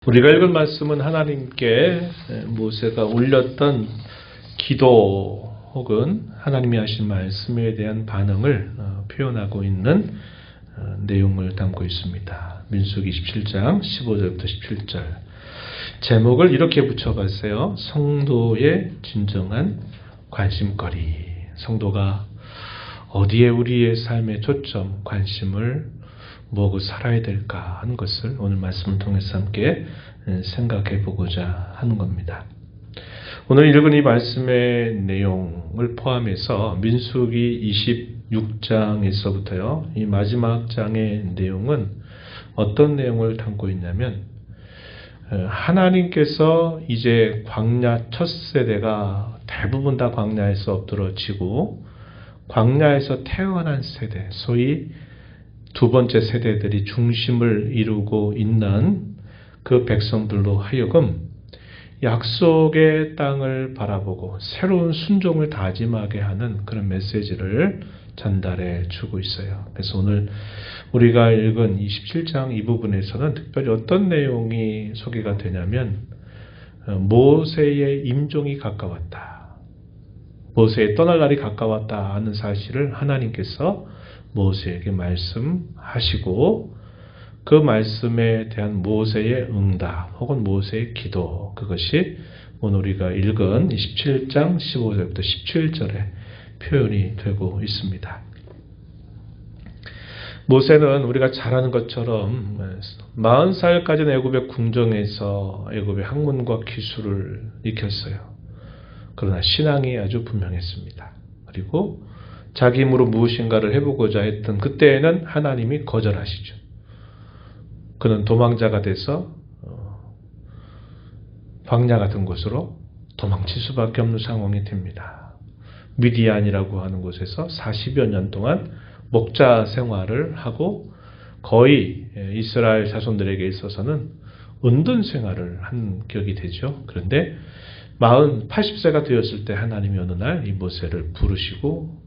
우리가 읽은 말씀은 하나님께 모세가 올렸던 기도 혹은 하나님이 하신 말씀에 대한 반응을 표현하고 있는 내용을 담고 있습니다. 민수기 27장 15절부터 17절. 제목을 이렇게 붙여봤어요. 성도의 진정한 관심거리. 성도가 어디에 우리의 삶의 초점, 관심을 뭐고 살아야 될까 하는 것을 오늘 말씀을 통해서 함께 생각해 보고자 하는 겁니다. 오늘 읽은 이 말씀의 내용을 포함해서 민수기 26장에서부터요. 이 마지막 장의 내용은 어떤 내용을 담고 있냐면 하나님께서 이제 광야 첫 세대가 대부분 다 광야에서 엎드러지고 광야에서 태어난 세대, 소위 두 번째 세대들이 중심을 이루고 있는 그 백성들로 하여금 약속의 땅을 바라보고 새로운 순종을 다짐하게 하는 그런 메시지를 전달해 주고 있어요. 그래서 오늘 우리가 읽은 27장 이 부분에서는 특별히 어떤 내용이 소개가 되냐면 모세의 임종이 가까웠다. 모세의 떠날 날이 가까웠다 하는 사실을 하나님께서 모세에게 말씀하시고 그 말씀에 대한 모세의 응답 혹은 모세의 기도, 그것이 오늘 우리가 읽은 27장 15절부터 17절에 표현이 되고 있습니다. 모세는 우리가 잘 아는 것처럼 40살까지는 애굽의 궁정에서 애굽의 학문과 기술을 익혔어요. 그러나 신앙이 아주 분명했습니다. 그리고 자기 힘으로 무엇인가를 해보고자 했던 그때에는 하나님이 거절하시죠. 그는 도망자가 돼서 광야 같은 곳으로 도망칠 수밖에 없는 상황이 됩니다. 미디안이라고 하는 곳에서 40여 년 동안 목자 생활을 하고 거의 이스라엘 자손들에게 있어서는 은둔 생활을 한 격이 되죠. 그런데 80세가 되었을 때 하나님이 어느 날 이 모세를 부르시고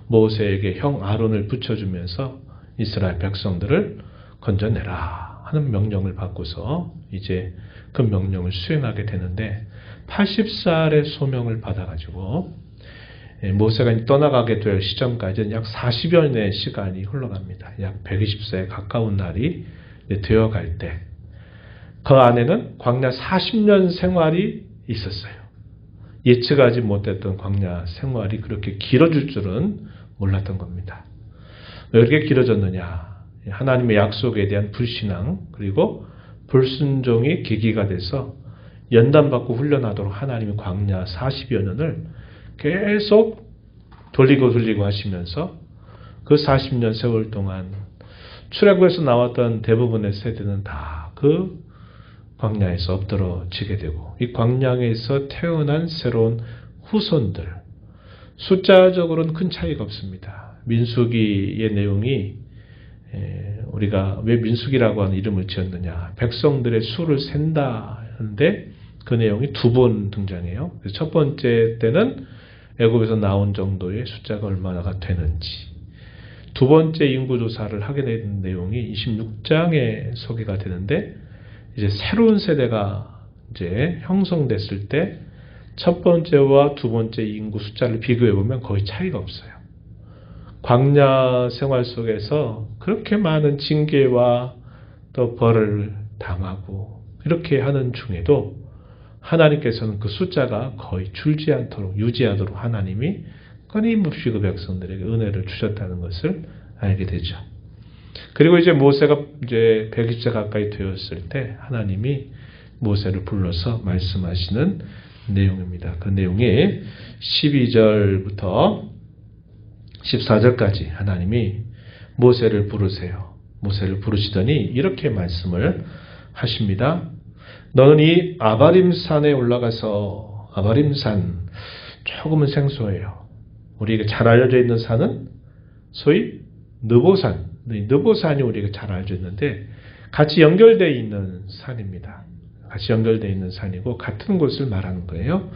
모세에게 형 아론을 붙여주면서 이스라엘 백성들을 건져내라 하는 명령을 받고서 이제 그 명령을 수행하게 되는데 80살의 소명을 받아가지고 모세가 떠나가게 될 시점까지는 약 40여 년의 시간이 흘러갑니다. 약 120세에 가까운 날이 되어갈 때 그 안에는 광야 40년 생활이 있었어요. 예측하지 못했던 광야 생활이 그렇게 길어질 줄은 몰랐던 겁니다. 왜 그렇게 길어졌느냐? 하나님의 약속에 대한 불신앙 그리고 불순종이 계기가 돼서 연단받고 훈련하도록 하나님이 광야 40여 년을 계속 돌리고 하시면서 그 40년 세월 동안 출애굽에서 나왔던 대부분의 세대는 다 그 광야에서 엎드러지게 되고 이 광야에서 태어난 새로운 후손들, 숫자적으로는 큰 차이가 없습니다. 민수기의 내용이 우리가 왜 민수기라고 하는 이름을 지었느냐, 백성들의 수를 센다 하는데 그 내용이 두 번 등장해요. 첫 번째 때는 애굽에서 나온 정도의 숫자가 얼마나 되는지, 두 번째 인구조사를 하게 되는 내용이 26장에 소개가 되는데 이제 새로운 세대가 이제 형성됐을 때 첫 번째와 두 번째 인구 숫자를 비교해 보면 거의 차이가 없어요. 광야 생활 속에서 그렇게 많은 징계와 또 벌을 당하고 이렇게 하는 중에도 하나님께서는 그 숫자가 거의 줄지 않도록 유지하도록 하나님이 끊임없이 그 백성들에게 은혜를 주셨다는 것을 알게 되죠. 그리고 이제 모세가 이제 120세 가까이 되었을 때 하나님이 모세를 불러서 말씀하시는 내용입니다. 그 내용이 12절부터 14절까지 하나님이 모세를 부르세요. 모세를 부르시더니 이렇게 말씀을 하십니다. 너는 이 아바림산에 올라가서, 아바림산 조금은 생소해요. 우리에게 잘 알려져 있는 산은 소위 느보산, 느보산이 우리가 잘 알려져 있는데 같이 연결되어 있는 산입니다. 같이 연결되어 있는 산이고 같은 곳을 말하는 거예요.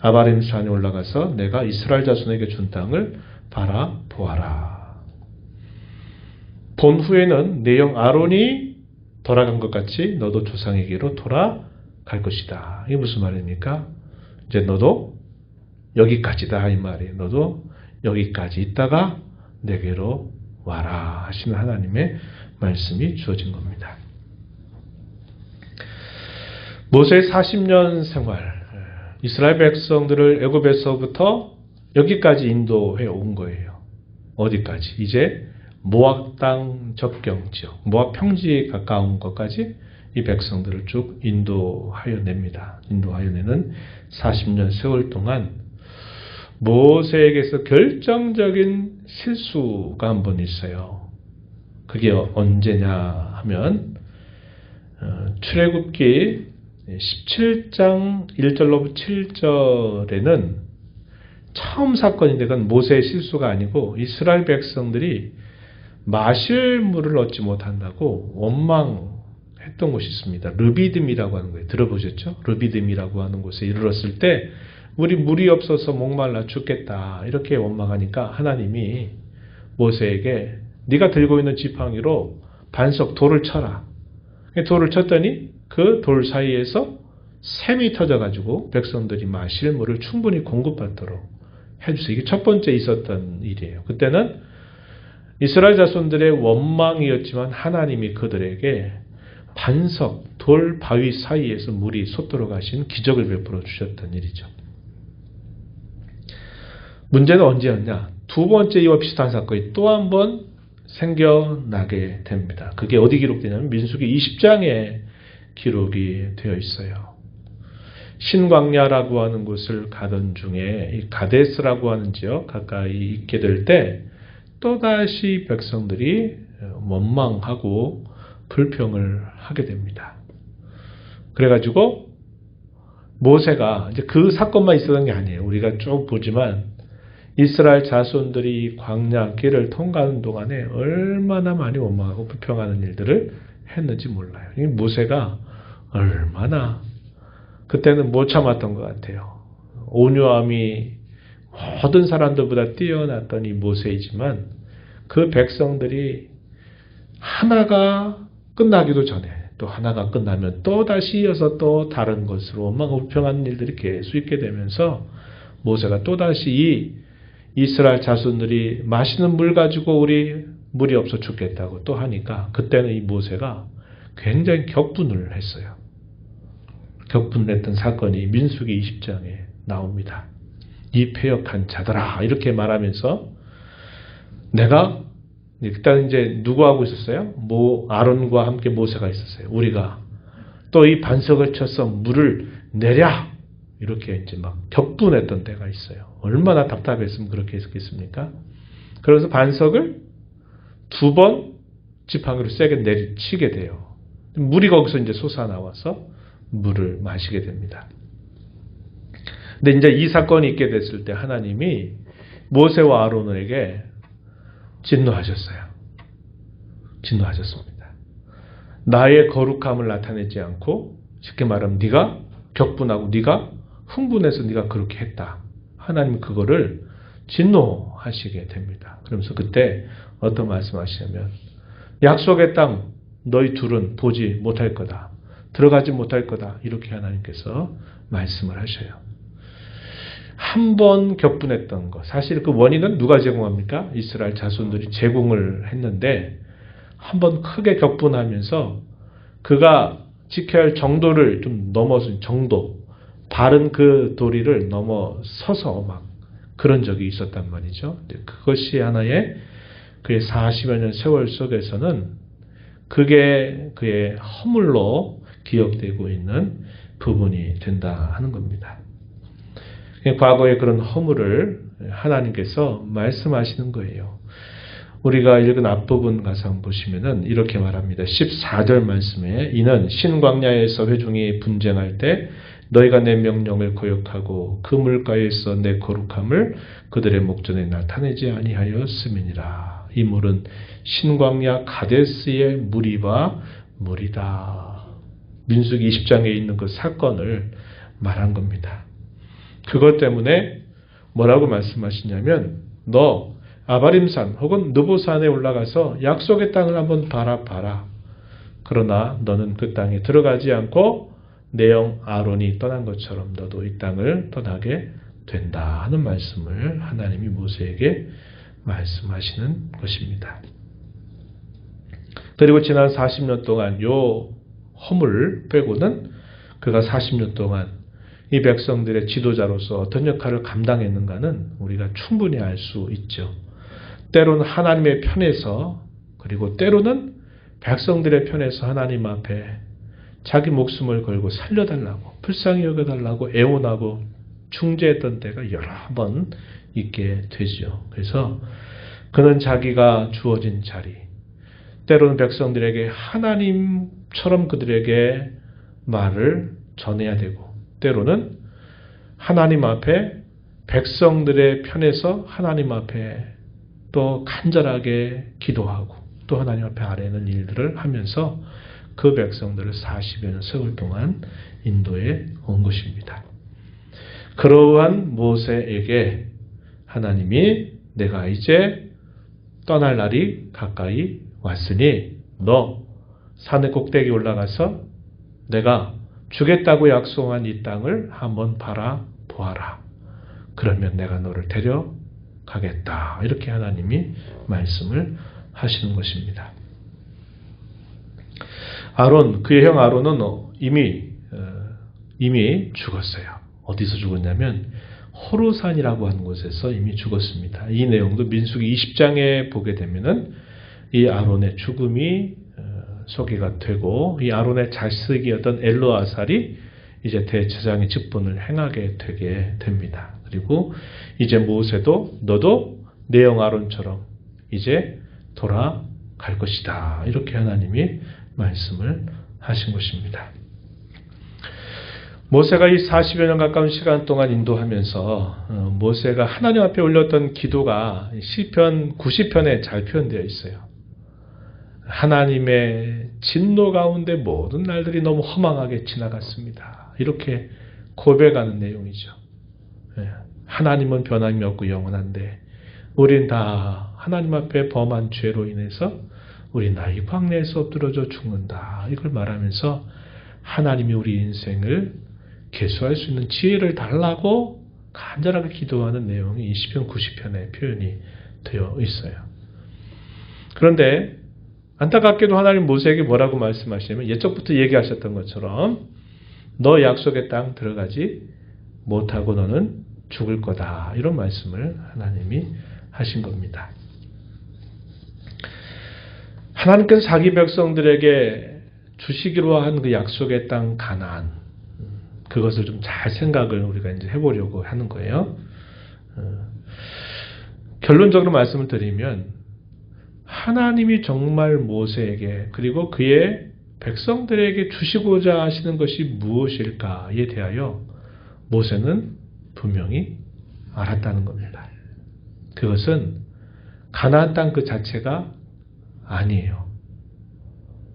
아바림산에 올라가서 내가 이스라엘 자손에게 준 땅을 바라보아라. 본 후에는 내 형 아론이 돌아간 것 같이 너도 조상에게로 돌아갈 것이다. 이게 무슨 말입니까? 이제 너도 여기까지다 이 말이에요. 너도 여기까지 있다가 내게로 와라 하시는 하나님의 말씀이 주어진 겁니다. 모세의 40년 생활, 이스라엘 백성들을 애굽에서부터 여기까지 인도해 온 거예요. 어디까지? 이제 모압 땅 접경 지역, 모압 평지에 가까운 것까지 이 백성들을 쭉 인도하여 냅니다. 인도하여 내는 40년 세월 동안 모세에게서 결정적인 실수가 한 번 있어요. 그게 언제냐 하면 출애굽기 17장 1절로부터 7절에는 처음 사건인데 그건 모세의 실수가 아니고 이스라엘 백성들이 마실 물을 얻지 못한다고 원망했던 곳이 있습니다. 르비딤이라고 하는 거예요. 들어보셨죠? 르비딤이라고 하는 곳에 이르렀을 때 우리 물이 없어서 목말라 죽겠다 이렇게 원망하니까 하나님이 모세에게 네가 들고 있는 지팡이로 반석 돌을 쳐라. 돌을 쳤더니 그 돌 사이에서 샘이 터져가지고 백성들이 마실 물을 충분히 공급받도록 해주세요. 이게 첫 번째 있었던 일이에요. 그때는 이스라엘 자손들의 원망이었지만 하나님이 그들에게 반석, 돌, 바위 사이에서 물이 솟도록 하신 기적을 베풀어 주셨던 일이죠. 문제는 언제였냐? 두 번째 이와 비슷한 사건이 또 한 번 생겨나게 됩니다. 그게 어디 기록되냐면 민수기 20장에 기록이 되어 있어요. 신광야라고 하는 곳을 가던 중에 이 가데스라고 하는 지역 가까이 있게 될 때 또다시 백성들이 원망하고 불평을 하게 됩니다. 그래가지고 모세가 이제 그 사건만 있었던 게 아니에요. 우리가 쭉 보지만 이스라엘 자손들이 광야 길을 통과하는 동안에 얼마나 많이 원망하고 불평하는 일들을 했는지 몰라요. 이 모세가 얼마나 그때는 못 참았던 것 같아요. 온유함이 모든 사람들보다 뛰어났던 이 모세이지만 그 백성들이 하나가 끝나기도 전에 또 하나가 끝나면 또 다시 이어서 또 다른 것으로 원망하고 불평하는 일들이 계속 있게 되면서 모세가 또 다시 이 이스라엘 자손들이 마시는 물 가지고 우리 물이 없어 죽겠다고 또 하니까 그때는 이 모세가 굉장히 격분을 했어요. 격분했던 사건이 민수기 20장에 나옵니다. 이 패역한 자들아 이렇게 말하면서 내가 일단 이제 누구하고 있었어요? 아론과 함께 모세가 있었어요. 우리가 또 이 반석을 쳐서 물을 내랴 이렇게 이제 막 격분했던 때가 있어요. 얼마나 답답했으면 그렇게 했겠습니까? 그래서 반석을 두 번 지팡이로 세게 내리치게 돼요. 물이 거기서 이제 솟아나와서 물을 마시게 됩니다. 근데 이제 이 사건이 있게 됐을 때 하나님이 모세와 아론에게 진노하셨어요. 진노하셨습니다. 나의 거룩함을 나타내지 않고 쉽게 말하면 네가 격분하고 네가 흥분해서 네가 그렇게 했다. 하나님 그거를 진노하시게 됩니다. 그러면서 그때 어떤 말씀하시냐면 약속의 땅 너희 둘은 보지 못할 거다. 들어가지 못할 거다. 이렇게 하나님께서 말씀을 하셔요. 한 번 격분했던 것. 사실 그 원인은 누가 제공합니까? 이스라엘 자손들이 제공을 했는데 한 번 크게 격분하면서 그가 지켜야 할 정도를 좀 넘어선 정도, 바른 그 도리를 넘어서서 막 그런 적이 있었단 말이죠. 그것이 하나의 그의 40여 년 세월 속에서는 그게 그의 허물로 기억되고 있는 부분이 된다 하는 겁니다. 과거의 그런 허물을 하나님께서 말씀하시는 거예요. 우리가 읽은 앞부분 가서 한번 보시면은 이렇게 말합니다. 14절 말씀에 이는 신광야에서 회중이 분쟁할 때 너희가 내 명령을 거역하고 그 물가에서 내 거룩함을 그들의 목전에 나타내지 아니하였음이니라. 이 물은 신광야 가데스의 무리바 물이다. 민수기 20장에 있는 그 사건을 말한 겁니다. 그것 때문에 뭐라고 말씀하시냐면 너 아바림산 혹은 느보산에 올라가서 약속의 땅을 한번 바라봐라. 그러나 너는 그 땅에 들어가지 않고 내 형 아론이 떠난 것처럼 너도 이 땅을 떠나게 된다 하는 말씀을 하나님이 모세에게 말씀하시는 것입니다. 그리고 지난 40년 동안 요 허물 빼고는 그가 40년 동안 이 백성들의 지도자로서 어떤 역할을 감당했는가는 우리가 충분히 알 수 있죠. 때로는 하나님의 편에서, 그리고 때로는 백성들의 편에서 하나님 앞에 자기 목숨을 걸고 살려달라고, 불쌍히 여겨달라고 애원하고 중재했던 때가 여러 번 있게 되죠. 그래서 그는 자기가 주어진 자리, 때로는 백성들에게 하나님처럼 그들에게 말을 전해야 되고, 때로는 하나님 앞에 백성들의 편에서 하나님 앞에 또 간절하게 기도하고 또 하나님 앞에 아뢰는 일들을 하면서 그 백성들을 40여 년 세월 동안 인도해 온 것입니다. 그러한 모세에게 하나님이 내가 이제 떠날 날이 가까이 왔으니 너 산의 꼭대기 올라가서 내가 주겠다고 약속한 이 땅을 한번 바라보아라. 그러면 내가 너를 데려가겠다. 이렇게 하나님이 말씀을 하시는 것입니다. 아론, 그의 형 아론은 이미 죽었어요. 어디서 죽었냐면 호르산이라고 하는 곳에서 이미 죽었습니다. 이 내용도 민수기 20장에 보게 되면은 이 아론의 죽음이 소개가 되고, 이 아론의 자식이었던 엘르아살이 이제 대제사장의 직분을 행하게 되게 됩니다. 그리고 이제 모세도 너도 내 형 아론처럼 이제 돌아갈 것이다. 이렇게 하나님이 말씀을 하신 것입니다. 모세가 이 40여 년 가까운 시간 동안 인도하면서 모세가 하나님 앞에 올렸던 기도가 시편 90편에 잘 표현되어 있어요. 하나님의 진노 가운데 모든 날들이 너무 허망하게 지나갔습니다. 이렇게 고백하는 내용이죠. 하나님은 변함이 없고 영원한데 우린 다 하나님 앞에 범한 죄로 인해서 우리 이 광야에서 엎드러져 죽는다. 이걸 말하면서 하나님이 우리 인생을 개수할 수 있는 지혜를 달라고 간절하게 기도하는 내용이 이 시편 90편에 표현이 되어 있어요. 그런데 안타깝게도 하나님 모세에게 뭐라고 말씀하시냐면 옛적부터 얘기하셨던 것처럼 너 약속의 땅 들어가지 못하고 너는 죽을 거다. 이런 말씀을 하나님이 하신 겁니다. 하나님께서 자기 백성들에게 주시기로 한 그 약속의 땅 가나안, 그것을 좀 잘 생각을 우리가 이제 해보려고 하는 거예요. 결론적으로 말씀을 드리면 하나님이 정말 모세에게 그리고 그의 백성들에게 주시고자 하시는 것이 무엇일까에 대하여 모세는 분명히 알았다는 겁니다. 그것은 가나안 땅 그 자체가 아니에요.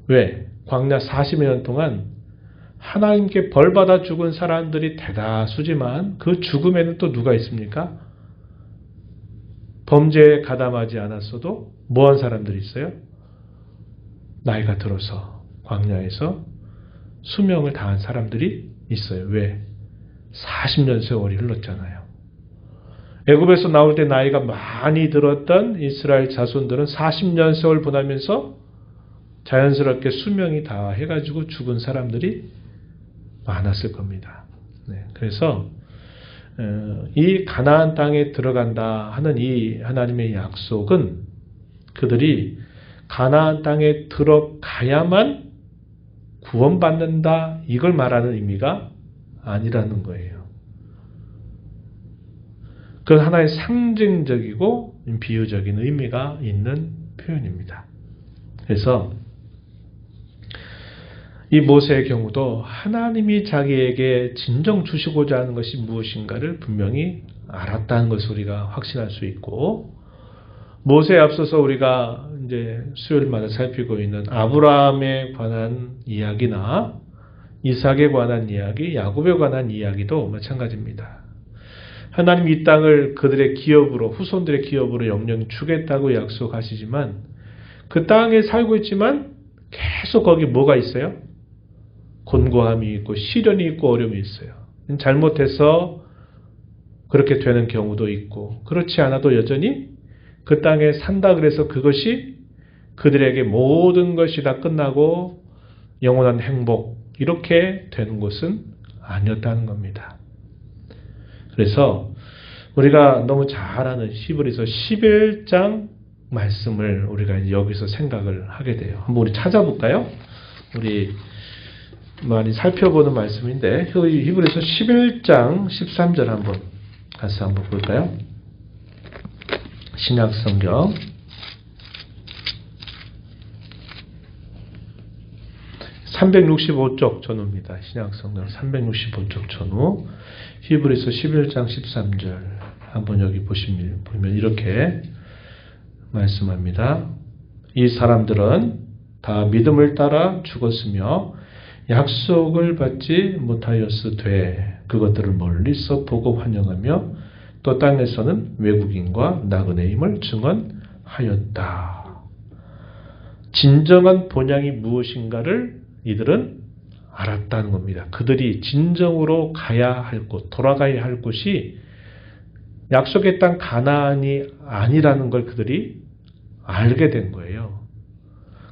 왜? 광야 40여 년 동안 하나님께 벌받아 죽은 사람들이 대다수지만 그 죽음에는 또 누가 있습니까? 범죄에 가담하지 않았어도 뭐한 사람들이 있어요? 나이가 들어서 광야에서 수명을 다한 사람들이 있어요. 왜? 40년 세월이 흘렀잖아요. 애굽에서 나올 때 나이가 많이 들었던 이스라엘 자손들은 40년 세월 보내면서 자연스럽게 수명이 다 해가지고 죽은 사람들이 많았을 겁니다. 그래서 이 가나안 땅에 들어간다 하는 이 하나님의 약속은 그들이 가나안 땅에 들어가야만 구원받는다 이걸 말하는 의미가 아니라는 거예요. 그건 하나의 상징적이고 비유적인 의미가 있는 표현입니다. 그래서 이 모세의 경우도 하나님이 자기에게 진정 주시고자 하는 것이 무엇인가를 분명히 알았다는 것을 우리가 확신할 수 있고, 모세에 앞서서 우리가 이제 수요일마다 살피고 있는 아브라함에 관한 이야기나 이삭에 관한 이야기, 야곱에 관한 이야기도 마찬가지입니다. 하나님 이 땅을 그들의 기업으로, 후손들의 기업으로 영영히 주겠다고 약속하시지만 그 땅에 살고 있지만 계속 거기 뭐가 있어요? 곤고함이 있고 시련이 있고 어려움이 있어요. 잘못해서 그렇게 되는 경우도 있고 그렇지 않아도 여전히 그 땅에 산다 그래서 그것이 그들에게 모든 것이 다 끝나고 영원한 행복 이렇게 되는 것은 아니었다는 겁니다. 그래서 우리가 너무 잘 아는 히브리서 11장 말씀을 우리가 여기서 생각을 하게 돼요. 한번 우리 찾아볼까요? 우리 많이 살펴보는 말씀인데 히브리서 11장 13절 한번 가서 한번 볼까요? 신약 성경 365쪽 전후입니다. 신약 성경 365쪽 전후 히브리서 11장 13절 한번 여기 보면 이렇게 말씀합니다. 이 사람들은 다 믿음을 따라 죽었으며 약속을 받지 못하였으되 그것들을 멀리서 보고 환영하며 또 땅에서는 외국인과 나그네임을 증언하였다. 진정한 본향이 무엇인가를 이들은 알았다는 겁니다. 그들이 진정으로 가야 할 곳, 돌아가야 할 곳이 약속의 땅 가나안이 아니라는 걸 그들이 알게 된 거예요.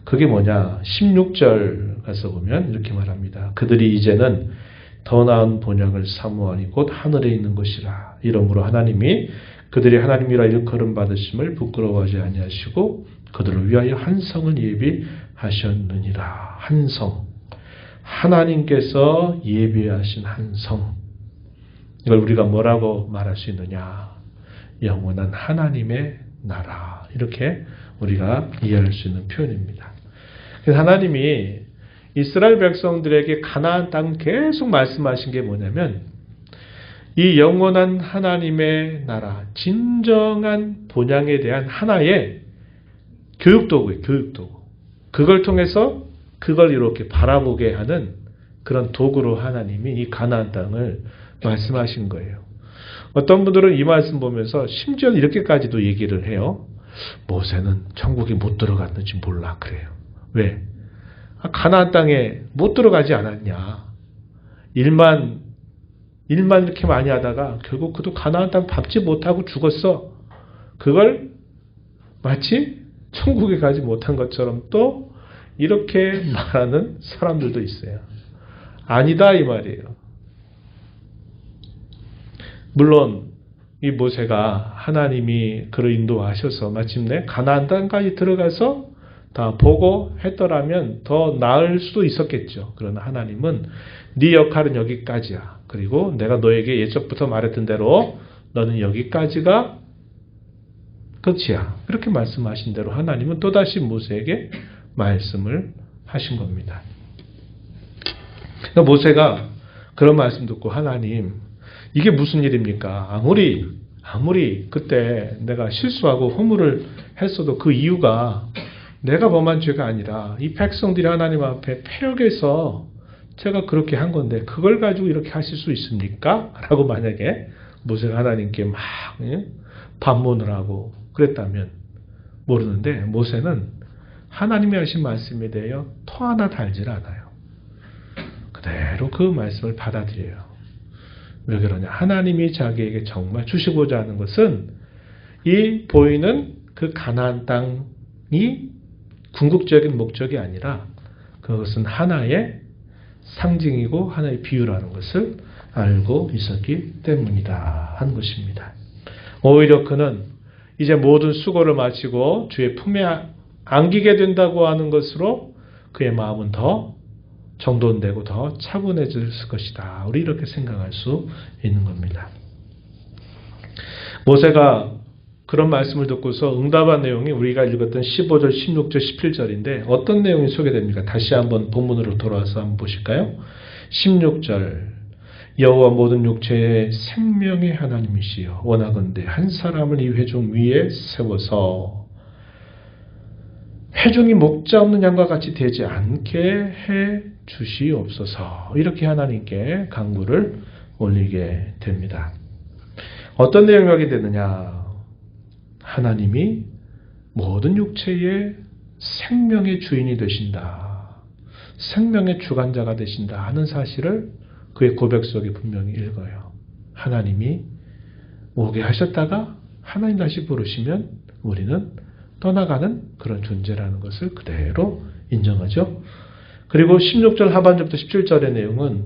그게 뭐냐? 16절 가서 보면 이렇게 말합니다. 그들이 이제는 더 나은 본향을 사모하니 곧 하늘에 있는 것이라. 이러므로 하나님이 그들이 하나님이라 일컬음 받으심을 부끄러워하지 아니하시고 그들을 위하여 한 성을 예비하셨느니라. 한 성. 하나님께서 예비하신 한 성. 이걸 우리가 뭐라고 말할 수 있느냐? 영원한 하나님의 나라. 이렇게 우리가 이해할 수 있는 표현입니다. 그래서 하나님이 이스라엘 백성들에게 가나안 땅 계속 말씀하신 게 뭐냐면 이 영원한 하나님의 나라, 진정한 본향에 대한 하나의 교육도구예요. 교육도구. 그걸 통해서 그걸 이렇게 바라보게 하는 그런 도구로 하나님이 이 가나안 땅을 말씀하신 거예요. 어떤 분들은 이 말씀 보면서 심지어 이렇게까지도 얘기를 해요. 모세는 천국에 못 들어갔는지 몰라 그래요. 왜? 가나안 땅에 못 들어가지 않았냐. 일만 이렇게 많이 하다가 결국 그도 가나안 땅 밟지 못하고 죽었어. 그걸 마치 천국에 가지 못한 것처럼 또 이렇게 말하는 사람들도 있어요. 아니다 이 말이에요. 물론 이 모세가 하나님이 그를 인도하셔서 마침내 가나안 땅까지 들어가서 다 보고 했더라면 더 나을 수도 있었겠죠. 그러나 하나님은 네 역할은 여기까지야. 그리고 내가 너에게 예적부터 말했던 대로 너는 여기까지가 끝이야. 이렇게 말씀하신 대로 하나님은 또다시 모세에게 말씀을 하신 겁니다. 그러니까 모세가 그런 말씀 듣고 하나님 이게 무슨 일입니까? 아무리 그때 내가 실수하고 허물을 했어도 그 이유가 내가 범한 죄가 아니라 이 백성들이 하나님 앞에 패역해서 제가 그렇게 한 건데 그걸 가지고 이렇게 하실 수 있습니까? 라고 만약에 모세가 하나님께 막 반문을 하고 그랬다면 모르는데 모세는 하나님이 하신 말씀에 대하여 토 하나 달질 않아요. 그대로 그 말씀을 받아들여요. 왜 그러냐? 하나님이 자기에게 정말 주시고자 하는 것은 이 보이는 그 가나안 땅이 궁극적인 목적이 아니라 그것은 하나의 상징이고 하나의 비유라는 것을 알고 있었기 때문이다 한 것입니다. 오히려 그는 이제 모든 수고를 마치고 주의 품에 안기게 된다고 하는 것으로 그의 마음은 더 정돈되고 더 차분해질 것이다. 우리 이렇게 생각할 수 있는 겁니다. 모세가 그런 말씀을 듣고서 응답한 내용이 우리가 읽었던 15절, 16절, 17절인데 어떤 내용이 소개됩니까? 다시 한번 본문으로 돌아와서 한번 보실까요? 16절 여호와 모든 육체의 생명의 하나님이시여 원하건대 한 사람을 이 회중 위에 세워서 회중이 목자 없는 양과 같이 되지 않게 해 주시옵소서. 이렇게 하나님께 간구를 올리게 됩니다. 어떤 내용이 하게 되느냐? 하나님이 모든 육체의 생명의 주인이 되신다. 생명의 주관자가 되신다 하는 사실을 그의 고백 속에 분명히 읽어요. 하나님이 오게 하셨다가 하나님 다시 부르시면 우리는 떠나가는 그런 존재라는 것을 그대로 인정하죠. 그리고 16절 하반절부터 17절의 내용은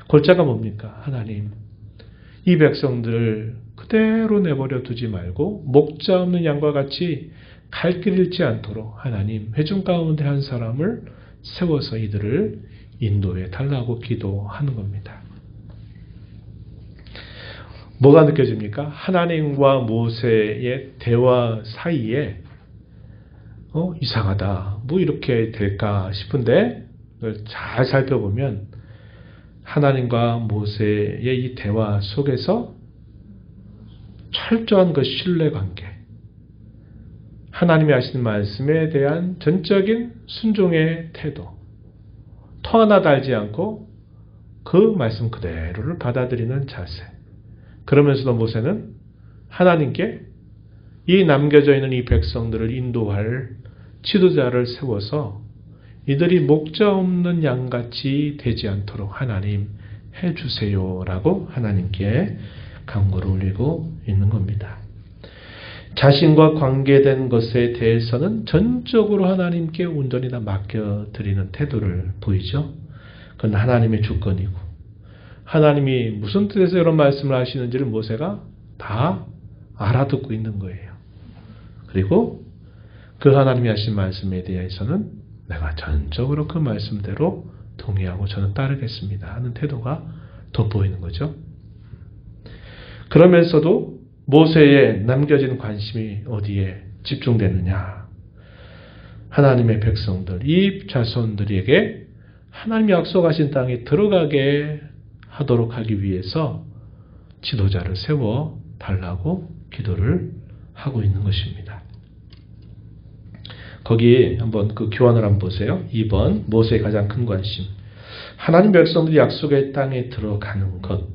골자가 뭡니까? 하나님, 이 백성들을 그대로 내버려 두지 말고 목자 없는 양과 같이 갈 길 잃지 않도록 하나님 회중 가운데 한 사람을 세워서 이들을 인도해 달라고 기도하는 겁니다. 뭐가 느껴집니까? 하나님과 모세의 대화 사이에 이상하다. 뭐 이렇게 될까 싶은데 잘 살펴보면 하나님과 모세의 이 대화 속에서 철저한 그 신뢰관계, 하나님이 하시는 말씀에 대한 전적인 순종의 태도, 터 하나 달지 않고 그 말씀 그대로를 받아들이는 자세. 그러면서도 모세는 하나님께 이 남겨져 있는 이 백성들을 인도할 지도자를 세워서 이들이 목자 없는 양같이 되지 않도록 하나님 해주세요라고 하나님께 간구를 올리고 있는 겁니다. 자신과 관계된 것에 대해서는 전적으로 하나님께 온전히 다 맡겨드리는 태도를 보이죠. 그건 하나님의 주권이고 하나님이 무슨 뜻에서 이런 말씀을 하시는지를 모세가 다 알아듣고 있는 거예요. 그리고 그 하나님이 하신 말씀에 대해서는 내가 전적으로 그 말씀대로 동의하고 저는 따르겠습니다 하는 태도가 돋보이는 거죠. 그러면서도 모세의 남겨진 관심이 어디에 집중되느냐. 하나님의 백성들, 이 자손들에게 하나님이 약속하신 땅에 들어가게 하도록 하기 위해서 지도자를 세워 달라고 기도를 하고 있는 것입니다. 거기 한번 그 교환을 한번 보세요. 2번 모세의 가장 큰 관심. 하나님 백성들이 약속의 땅에 들어가는 것.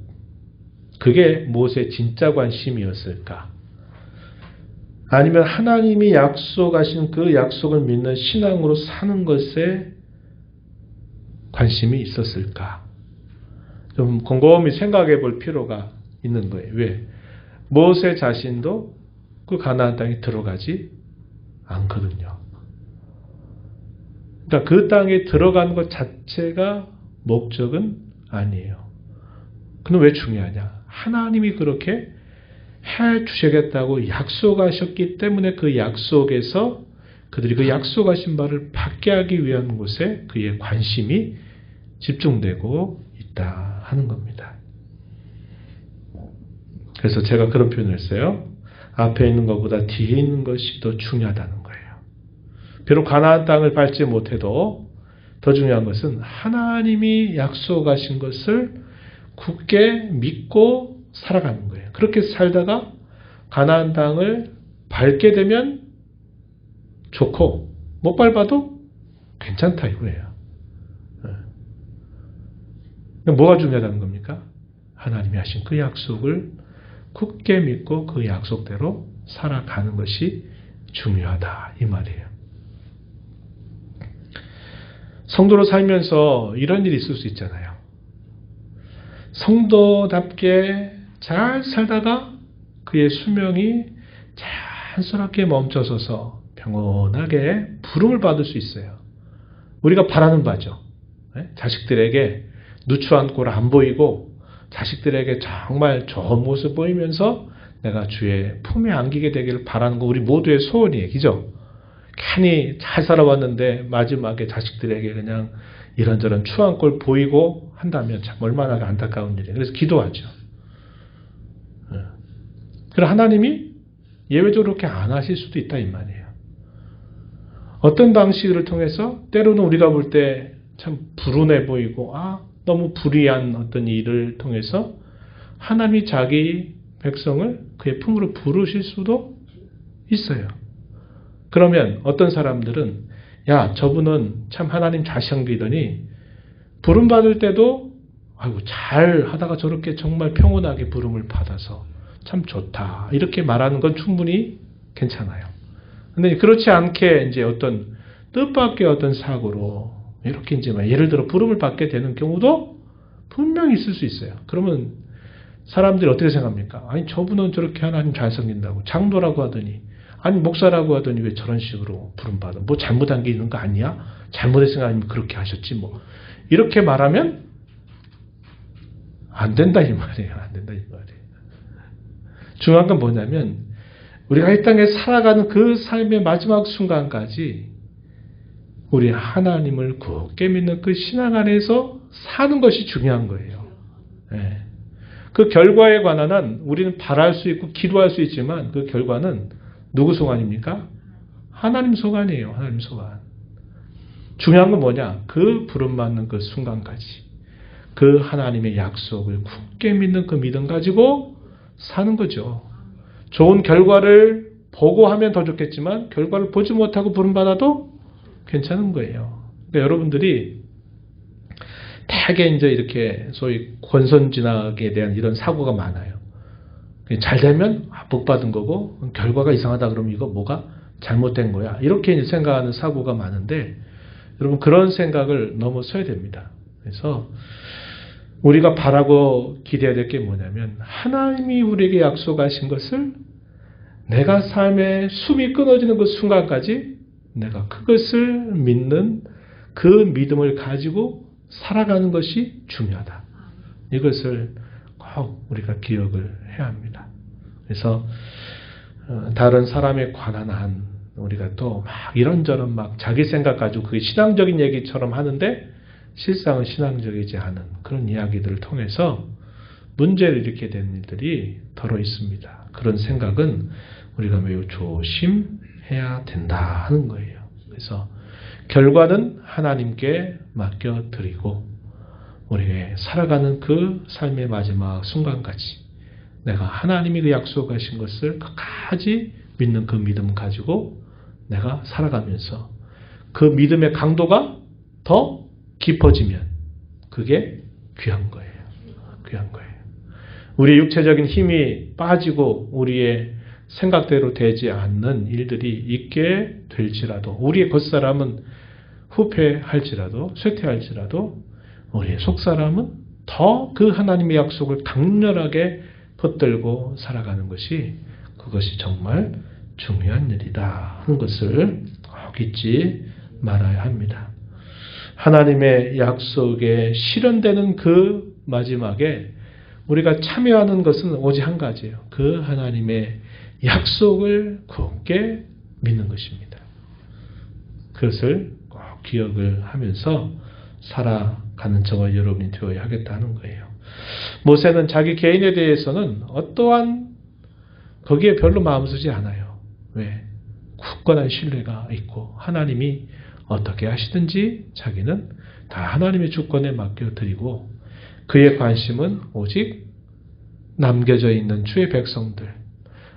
그게 모세의 진짜 관심이었을까? 아니면 하나님이 약속하신 그 약속을 믿는 신앙으로 사는 것에 관심이 있었을까? 좀 곰곰이 생각해 볼 필요가 있는 거예요. 왜? 모세 자신도 그 가나안 땅에 들어가지 않거든요. 그러니까 그 땅에 들어가는 것 자체가 목적은 아니에요. 그럼 왜 중요하냐? 하나님이 그렇게 해 주시겠다고 약속하셨기 때문에 그 약속에서 그들이 그 약속하신 바를 받게 하기 위한 곳에 그의 관심이 집중되고 있다 하는 겁니다. 그래서 제가 그런 표현을 했어요. 앞에 있는 것보다 뒤에 있는 것이 더 중요하다는 거예요. 비록 가나안 땅을 밟지 못해도 더 중요한 것은 하나님이 약속하신 것을 굳게 믿고 살아가는 거예요. 그렇게 살다가 가나안 땅을 밟게 되면 좋고 못 밟아도 괜찮다 이거예요. 뭐가 중요하다는 겁니까? 하나님이 하신 그 약속을 굳게 믿고 그 약속대로 살아가는 것이 중요하다 이 말이에요. 성도로 살면서 이런 일이 있을 수 있잖아요. 성도답게 잘 살다가 그의 수명이 자연스럽게 멈춰서서 평온하게 부름을 받을 수 있어요. 우리가 바라는 바죠. 자식들에게 누추한 꼴 안 보이고 자식들에게 정말 좋은 모습 보이면서 내가 주의 품에 안기게 되기를 바라는 거 우리 모두의 소원이에요. 그죠? 괜히 잘 살아왔는데 마지막에 자식들에게 그냥 이런저런 추한 꼴 보이고 한다면 참 얼마나 안타까운 일이에요. 그래서 기도하죠. 그럼 하나님이 예외적으로 그렇게 안 하실 수도 있다 이 말이에요. 어떤 방식을 통해서 때로는 우리가 볼 때 참 불운해 보이고 너무 불의한 어떤 일을 통해서 하나님이 자기 백성을 그의 품으로 부르실 수도 있어요. 그러면 어떤 사람들은 야 저분은 참 하나님 잘 섬기더니 부름 받을 때도 잘 하다가 저렇게 정말 평온하게 부름을 받아서 참 좋다 이렇게 말하는 건 충분히 괜찮아요. 근데 그렇지 않게 이제 어떤 뜻밖의 어떤 사고로 이렇게 이제 예를 들어 부름을 받게 되는 경우도 분명히 있을 수 있어요. 그러면 사람들이 어떻게 생각합니까? 아니 저분은 저렇게 하나님 잘 섬긴다고 장로라고 하더니 아니 목사라고 하더니 왜 저런 식으로 부름받아? 뭐 잘못한 게 있는 거 아니야? 잘못했으면 아니면 그렇게 하셨지 뭐. 이렇게 말하면 안 된다 이 말이에요. 안 된다 이 말이에요. 중요한 건 뭐냐면 우리가 이 땅에 살아가는 그 삶의 마지막 순간까지 우리 하나님을 굳게 믿는 그 신앙 안에서 사는 것이 중요한 거예요. 네. 그 결과에 관한 한 우리는 바랄 수 있고 기도할 수 있지만 그 결과는 누구 소관입니까? 하나님 소관이에요. 하나님 소관. 중요한 건 뭐냐? 그 부름받는 그 순간까지 그 하나님의 약속을 굳게 믿는 그 믿음 가지고 사는 거죠. 좋은 결과를 보고 하면 더 좋겠지만 결과를 보지 못하고 부름받아도 괜찮은 거예요. 그러니까 여러분들이 되게 이제 이렇게 소위 권선진학에 대한 이런 사고가 많아요. 잘 되면 복 받은 거고 결과가 이상하다 그러면 이거 뭐가 잘못된 거야. 이렇게 이제 생각하는 사고가 많은데 여러분 그런 생각을 넘어서야 됩니다. 그래서 우리가 바라고 기대해야 될 게 뭐냐면 하나님이 우리에게 약속하신 것을 내가 삶의 숨이 끊어지는 그 순간까지 내가 그것을 믿는 그 믿음을 가지고 살아가는 것이 중요하다. 이것을 꼭 우리가 기억을 해야 합니다. 그래서 다른 사람에 관한 한 우리가 또 막 이런저런 막 자기 생각 가지고 그게 신앙적인 얘기처럼 하는데 실상은 신앙적이지 않은 그런 이야기들을 통해서 문제를 일으키게 되는 일들이 더러 있습니다. 그런 생각은 우리가 매우 조심해야 된다 하는 거예요. 그래서 결과는 하나님께 맡겨드리고 우리의 살아가는 그 삶의 마지막 순간까지 내가 하나님이 그 약속하신 것을 끝까지 믿는 그 믿음 가지고 내가 살아가면서 그 믿음의 강도가 더 깊어지면 그게 귀한 거예요. 귀한 거예요. 우리의 육체적인 힘이 빠지고 우리의 생각대로 되지 않는 일들이 있게 될지라도 우리의 겉사람은 후패할지라도 쇠퇴할지라도 우리의 속사람은 더 그 하나님의 약속을 강렬하게 붙들고 살아가는 것이 그것이 정말 중요한 일이다 하는 것을 꼭 잊지 말아야 합니다. 하나님의 약속에 실현되는 그 마지막에 우리가 참여하는 것은 오직 한 가지예요. 그 하나님의 약속을 굳게 믿는 것입니다. 그것을 꼭 기억을 하면서 살아가는 저와 여러분이 되어야 하겠다는 거예요. 모세는 자기 개인에 대해서는 어떠한 거기에 별로 마음 쓰지 않아요. 왜? 굳건한 신뢰가 있고 하나님이 어떻게 하시든지 자기는 다 하나님의 주권에 맡겨드리고 그의 관심은 오직 남겨져 있는 주의 백성들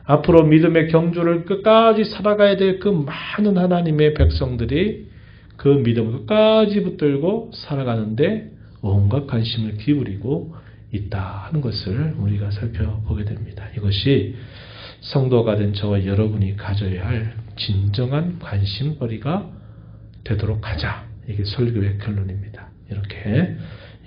앞으로 믿음의 경주를 끝까지 살아가야 될 그 많은 하나님의 백성들이 그 믿음을 끝까지 붙들고 살아가는데 온갖 관심을 기울이고 있다 하는 것을 우리가 살펴보게 됩니다. 이것이 성도가 된 저와 여러분이 가져야 할 진정한 관심거리가 되도록 하자. 이게 설교의 결론입니다. 이렇게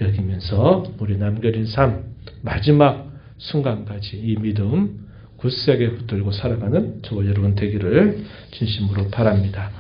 여기면서 우리 남겨진 삶 마지막 순간까지 이 믿음 굳세게 붙들고 살아가는 저와 여러분 되기를 진심으로 바랍니다.